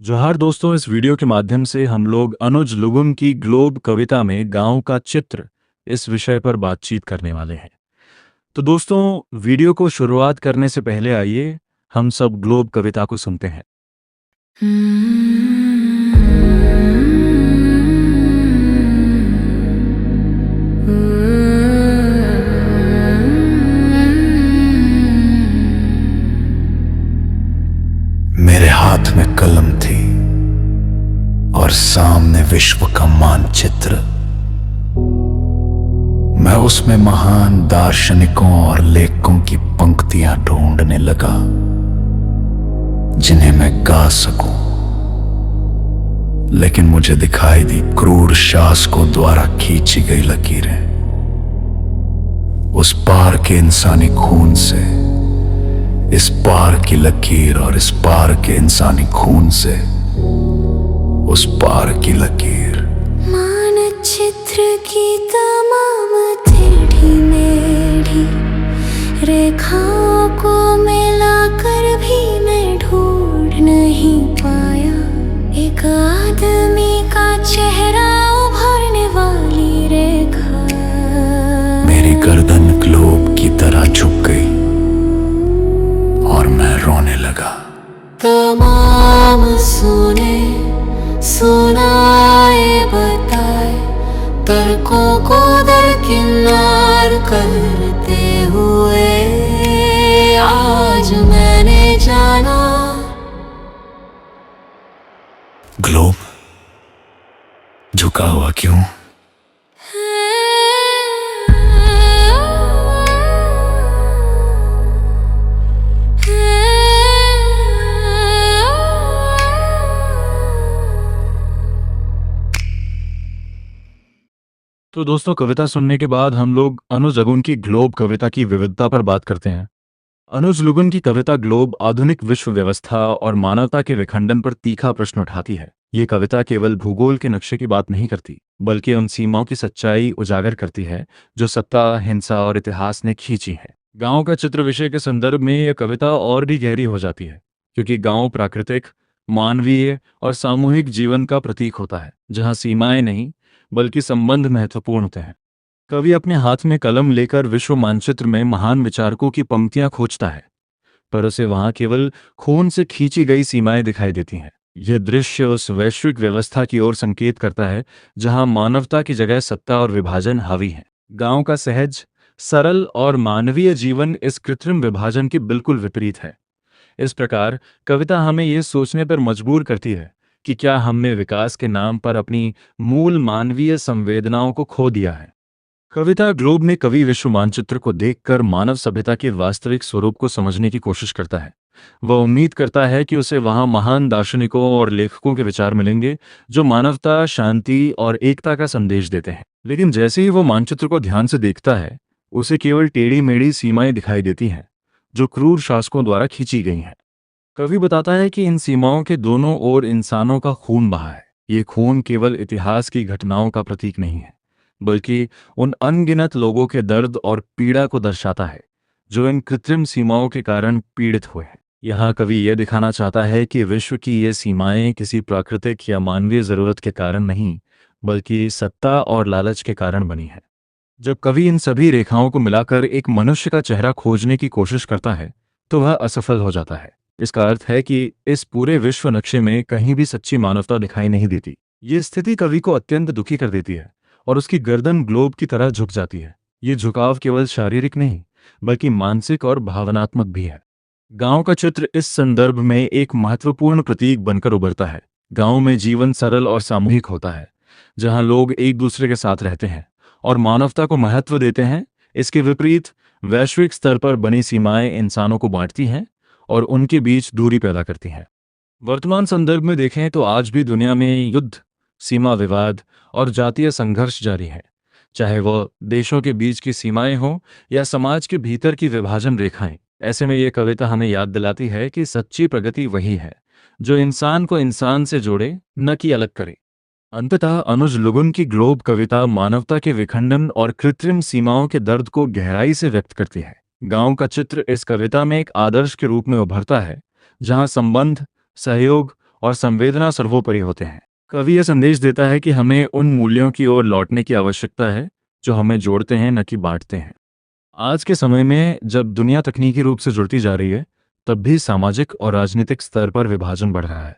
जोहार दोस्तों, इस वीडियो के माध्यम से हम लोग अनुज लुगुन की ग्लोब कविता में गांव का चित्र इस विषय पर बातचीत करने वाले हैं। तो दोस्तों, वीडियो को शुरुआत करने से पहले आइए हम सब ग्लोब कविता को सुनते हैं। मेरे हाथ में कलम थी और सामने विश्व का मानचित्र। मैं उसमें महान दार्शनिकों और लेखकों की पंक्तियां ढूंढने लगा जिन्हें मैं गा सकूं, लेकिन मुझे दिखाई दी क्रूर शासकों द्वारा खींची गई लकीरें। उस पार के इंसानी खून से, इस पार की लकीर और इस पार के इंसानी खून से उस पार की लकीर। मानचित्र की तमाम टेढ़ी मेढ़ी रेखाओं को मिलाकर भी मैं ढूंढ नहीं पाया एक आदमी का चेहरा उभारने वाली रेखा। मेरी गर्दन ग्लोब की तरह झुक गई और मैं रोने लगा। तमाम सुने सुनाए बताए तर्कों को दरकिनार करते हुए आज मैंने जाना। ग्लोब झुका हुआ क्यों? तो दोस्तों, कविता सुनने के बाद हम लोग अनुज लुगुन की ग्लोब कविता की विविधता पर बात करते हैं। अनुज लुगुन की कविता ग्लोब आधुनिक विश्व व्यवस्था और मानवता के विखंडन पर तीखा प्रश्न उठाती है। ये कविता केवल भूगोल के नक्शे की बात नहीं करती, बल्कि उन सीमाओं की सच्चाई उजागर करती है जो सत्ता, हिंसा और इतिहास ने खींची है। गांव का चित्र विषय के संदर्भ में यह कविता और भी गहरी हो जाती है, क्योंकि गांव प्राकृतिक, मानवीय और सामूहिक जीवन का प्रतीक होता है, जहां सीमाएं नहीं बल्कि संबंध महत्वपूर्ण होते हैं। कवि अपने हाथ में कलम लेकर विश्व मानचित्र में महान विचारकों की पंक्तियां खोजता है, पर उसे वहां केवल खून से खींची गई सीमाएं दिखाई देती हैं। यह दृश्य उस वैश्विक व्यवस्था की ओर संकेत करता है जहां मानवता की जगह सत्ता और विभाजन हावी है। गांव का सहज, सरल और मानवीय जीवन इस कृत्रिम विभाजन के बिल्कुल विपरीत है। इस प्रकार कविता हमें यह सोचने पर मजबूर करती है कि क्या हमने विकास के नाम पर अपनी मूल मानवीय संवेदनाओं को खो दिया है। कविता ग्लोब में कवि विश्व मानचित्र को देखकर मानव सभ्यता के वास्तविक स्वरूप को समझने की कोशिश करता है। वह उम्मीद करता है कि उसे वहां महान दार्शनिकों और लेखकों के विचार मिलेंगे जो मानवता, शांति और एकता का संदेश देते हैं। लेकिन जैसे ही वो मानचित्र को ध्यान से देखता है, उसे केवल टेढ़ी मेढ़ी सीमाएं दिखाई देती हैं जो क्रूर शासकों द्वारा खींची गई हैं। कवि बताता है कि इन सीमाओं के दोनों ओर इंसानों का खून बहा है। ये खून केवल इतिहास की घटनाओं का प्रतीक नहीं है, बल्कि उन अनगिनत लोगों के दर्द और पीड़ा को दर्शाता है जो इन कृत्रिम सीमाओं के कारण पीड़ित हुए हैं। यहाँ कवि यह दिखाना चाहता है कि विश्व की ये सीमाएं किसी प्राकृतिक या मानवीय जरूरत के कारण नहीं, बल्कि सत्ता और लालच के कारण बनी है। जब कवि इन सभी रेखाओं को मिलाकर एक मनुष्य का चेहरा खोजने की कोशिश करता है, तो वह असफल हो जाता है। इसका अर्थ है कि इस पूरे विश्व नक्शे में कहीं भी सच्ची मानवता दिखाई नहीं देती। ये स्थिति कवि को अत्यंत दुखी कर देती है और उसकी गर्दन ग्लोब की तरह झुक जाती है। ये झुकाव केवल शारीरिक नहीं, बल्कि मानसिक और भावनात्मक भी है। गांव का चित्र इस संदर्भ में एक महत्वपूर्ण प्रतीक बनकर उभरता है। गांव में जीवन सरल और सामूहिक होता है, जहां लोग एक दूसरे के साथ रहते हैं और मानवता को महत्व देते हैं। इसके विपरीत वैश्विक स्तर पर बनी सीमाएं इंसानों को बांटती हैं और उनके बीच दूरी पैदा करती हैं। वर्तमान संदर्भ में देखें तो आज भी दुनिया में युद्ध, सीमा विवाद और जातीय संघर्ष जारी है, चाहे वह देशों के बीच की सीमाएं हों या समाज के भीतर की विभाजन रेखाएं। ऐसे में यह कविता हमें याद दिलाती है कि सच्ची प्रगति वही है जो इंसान को इंसान से जोड़े, न कि अलग करे। अंततः अनुज लुगुन की ग्लोब कविता मानवता के विखंडन और कृत्रिम सीमाओं के दर्द को गहराई से व्यक्त करती है। गांव का चित्र इस कविता में एक आदर्श के रूप में उभरता है, जहां संबंध, सहयोग और संवेदना सर्वोपरि होते हैं। कवि यह संदेश देता है कि हमें उन मूल्यों की ओर लौटने की आवश्यकता है जो हमें जोड़ते हैं, न कि बांटते हैं। आज के समय में जब दुनिया तकनीकी रूप से जुड़ती जा रही है, तब भी सामाजिक और राजनीतिक स्तर पर विभाजन बढ़ रहा है।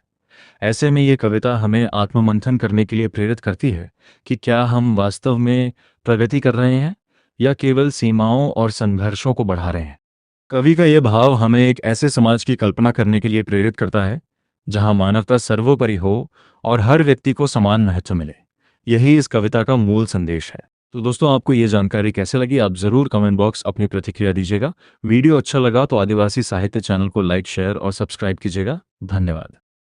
ऐसे में ये कविता हमें आत्ममंथन करने के लिए प्रेरित करती है कि क्या हम वास्तव में प्रगति कर रहे हैं या केवल सीमाओं और संघर्षों को बढ़ा रहे हैं। कवि का यह भाव हमें एक ऐसे समाज की कल्पना करने के लिए प्रेरित करता है जहां मानवता सर्वोपरि हो और हर व्यक्ति को समान महत्व मिले। यही इस कविता का मूल संदेश है। तो दोस्तों, आपको ये जानकारी कैसे लगी, आप ज़रूर कमेंट बॉक्स अपनी प्रतिक्रिया दीजिएगा। वीडियो अच्छा लगा तो आदिवासी साहित्य चैनल को लाइक, शेयर और सब्सक्राइब कीजिएगा। धन्यवाद।